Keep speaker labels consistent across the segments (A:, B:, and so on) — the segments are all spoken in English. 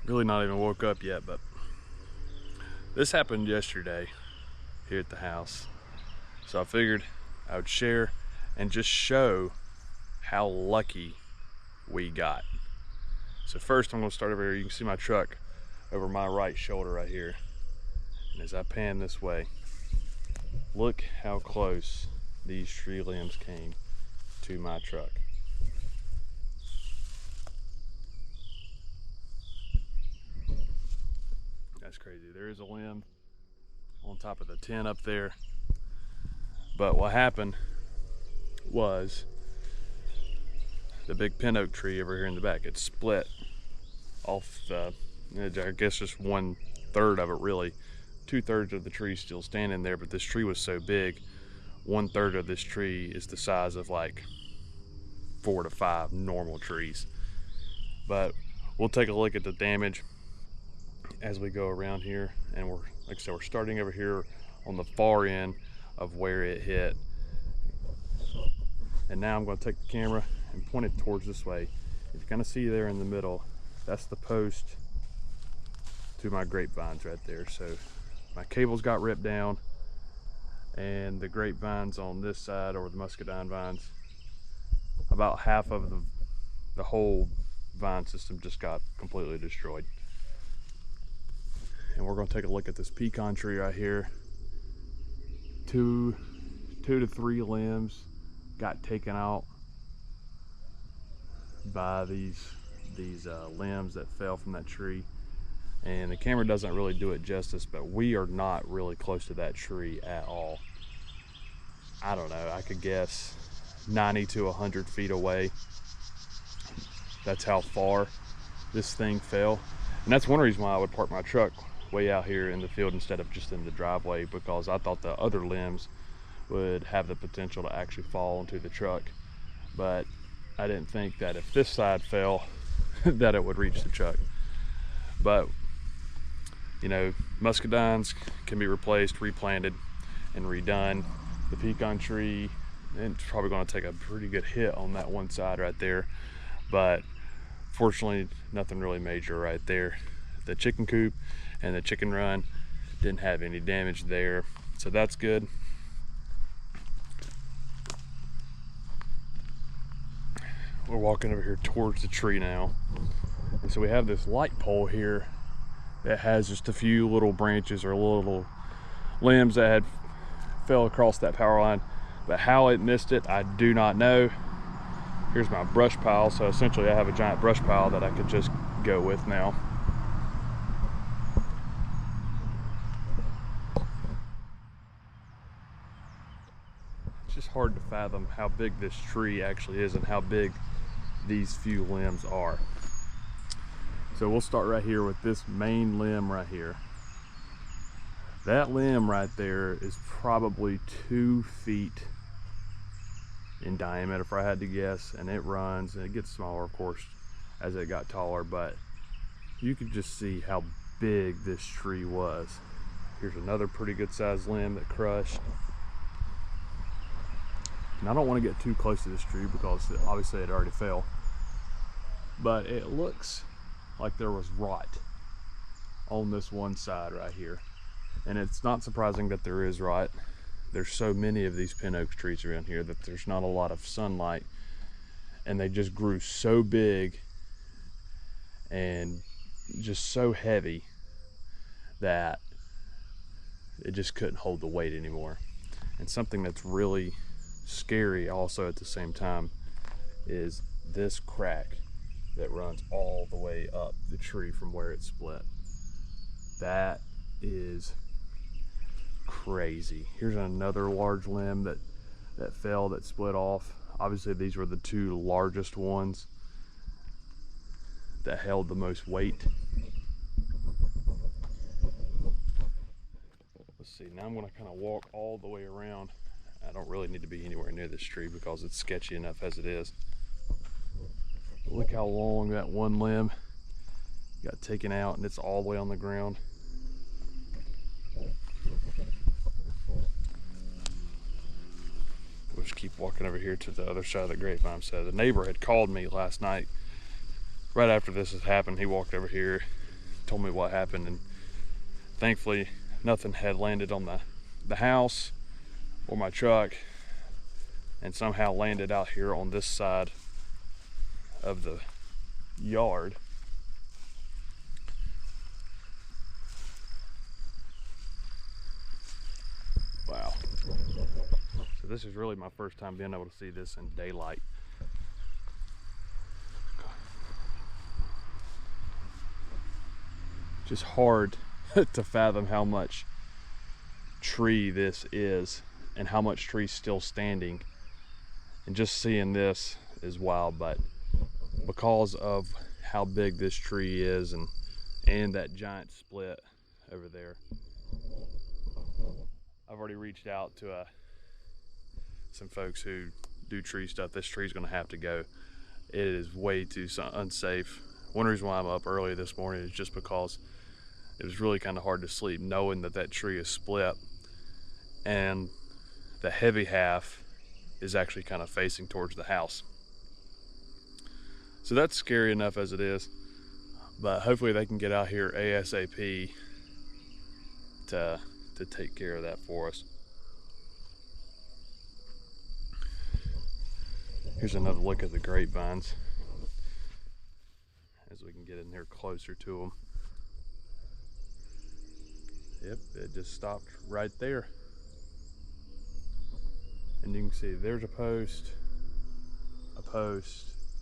A: Really not even woke up yet, but this happened yesterday here at the house. So I figured I would share and just show how lucky we got. So first I'm gonna start over here. You can see my truck over my right shoulder right here. And as I pan this way, look how close these tree limbs came to my truck. That's crazy. There is a limb on top of the tent up there. But what happened was the big pin oak tree over here in the back, it split off I guess just 1/3 of it really. 2/3 of the tree still standing there, but this tree was so big, 1/3 of this tree is the size of like 4 to 5 normal trees. But we'll take a look at the damage as we go around here, and like I said, we're starting over here on the far end of where it hit. And now I'm going to take the camera and point it towards this way. If you're going to see there in the middle, that's the post to my grapevines right there. So my cables got ripped down, and the grapevines on this side, or the muscadine vines, about half of the whole vine system just got completely destroyed. And we're going to take a look at this pecan tree right here. Two to three limbs got taken out by these limbs that fell from that tree. And the camera doesn't really do it justice, but we are not really close to that tree at all. I don't know, I could guess 90 to 100 feet away. That's how far this thing fell. And that's one reason why I would park my truck way out here in the field instead of just in the driveway, because I thought the other limbs would have the potential to actually fall into the truck. But I didn't think that if this side fell that it would reach the truck. But you know, muscadines can be replaced, replanted, and redone. The pecan tree, it's probably going to take a pretty good hit on that one side right there, but fortunately nothing really major right there. The chicken coop and the chicken run didn't have any damage there, so that's good. We're walking over here towards the tree now, and so we have this light pole here that has just a few little branches or little limbs that had fell across that power line, but how it missed it, I do not know. Here's my brush pile, so essentially I have a giant brush pile that I could just go with now. It's just hard to fathom how big this tree actually is and how big these few limbs are. So we'll start right here with this main limb right here. That limb right there is probably 2 feet in diameter if I had to guess, and it runs, and it gets smaller of course as it got taller, but you could just see how big this tree was. Here's another pretty good sized limb that crushed. And I don't want to get too close to this tree because obviously it already fell, but it looks like there was rot on this one side right here. And it's not surprising that there is rot. There's so many of these pin oak trees around here that there's not a lot of sunlight, and they just grew so big and just so heavy that it just couldn't hold the weight anymore. And something that's really scary also at the same time is this crack that runs all the way up the tree from where it split. That is crazy. Here's another large limb that fell, that split off. Obviously these were the two largest ones that held the most weight. Let's see, now I'm going to kind of walk all the way around. I don't really need to be anywhere near this tree because it's sketchy enough as it is. Look how long that one limb got taken out, and it's all the way on the ground. We'll just keep walking over here to the other side of the grapevine. So the neighbor had called me last night right after this has happened. He walked over here told me what happened, and thankfully nothing had landed on the house or my truck, and somehow landed out here on this side of the yard. Wow. So this is really my first time being able to see this in daylight. Just hard to fathom how much tree this is and how much tree's still standing. And just seeing this is wild, but because of how big this tree is and that giant split over there, I've already reached out to some folks who do tree stuff. This tree's gonna have to go. It is way too unsafe. One reason why I'm up early this morning is just because it was really kind of hard to sleep knowing that that tree is split and the heavy half is actually kind of facing towards the house. So that's scary enough as it is, but hopefully they can get out here ASAP to take care of that for us. Here's another look at the grapevines as we can get in here closer to them. Yep, it just stopped right there. And you can see there's a post,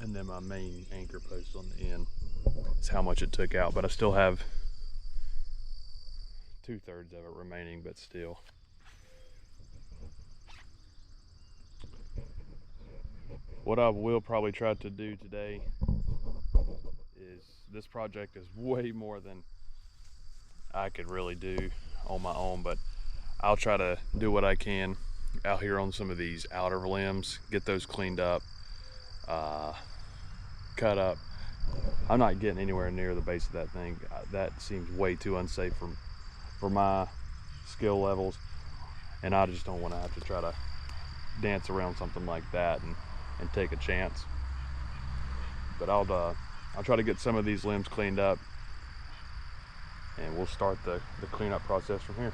A: and then my main anchor post on the end. That's how much it took out, but I still have 2/3 of it remaining, but still. What I will probably try to do today is, this project is way more than I could really do on my own, but I'll try to do what I can out here on some of these outer limbs, get those cleaned up, cut up. I'm not getting anywhere near the base of that thing. That seems way too unsafe for my skill levels, and I just don't want to have to try to dance around something like that and take a chance. But I'll try to get some of these limbs cleaned up, and we'll start the cleanup process from here.